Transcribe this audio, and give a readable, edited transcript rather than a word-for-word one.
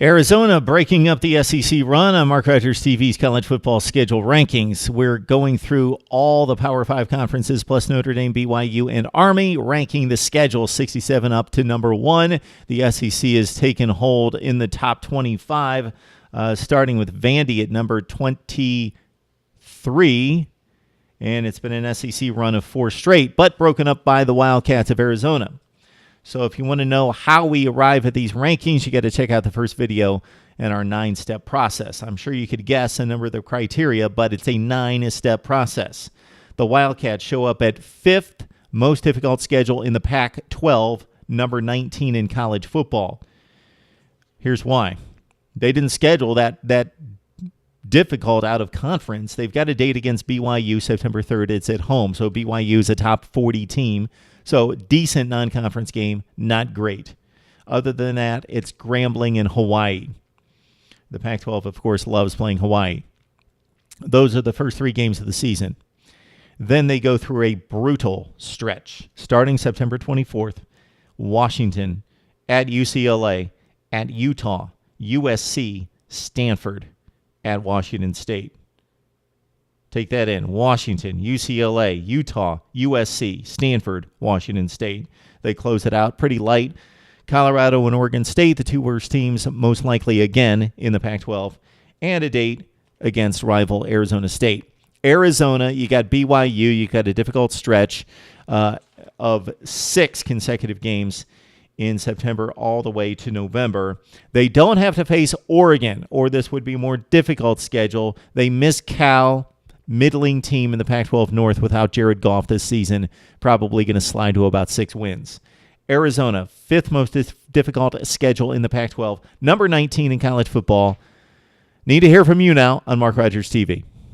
Arizona breaking up the SEC run on Mark Rogers TV's college football schedule rankings. We're going through all the Power 5 conferences plus Notre Dame, BYU, and Army, ranking the schedule 67 up to number 1. The SEC has taken hold in the top 25, starting with Vandy at number 23. And it's been an SEC run of 4 straight, but broken up by the Wildcats of Arizona. So if you want to know how we arrive at these rankings, you got to check out the first video in our 9-step process. I'm sure you could guess a number of the criteria, but it's a 9-step process. The Wildcats show up at 5th most difficult schedule in the Pac-12, number 19 in college football. Here's why. They didn't schedule that difficult out of conference. They've got a date against BYU September 3rd. It's at home, so BYU is a top 40 team. So decent non-conference game, not great. Other than that, it's Grambling in Hawaii. The Pac-12, of course, loves playing Hawaii. Those are the first 3 games of the season. Then they go through a brutal stretch. Starting September 24th, Washington, at UCLA, at Utah, USC, Stanford, at Washington State. Take that in. Washington, UCLA, Utah, USC, Stanford, Washington State. They close it out pretty light. Colorado and Oregon State, the 2 worst teams, most likely again in the Pac-12. And a date against rival Arizona State. Arizona, you got BYU. You got a difficult stretch of 6 consecutive games in September all the way to November. They don't have to face Oregon, or this would be a more difficult schedule. They miss Cal, middling team in the Pac-12 North without Jared Goff this season, probably going to slide to about 6 wins. Arizona, 5th most difficult schedule in the Pac-12, number 19 in college football. Need to hear from you now on Mark Rogers TV.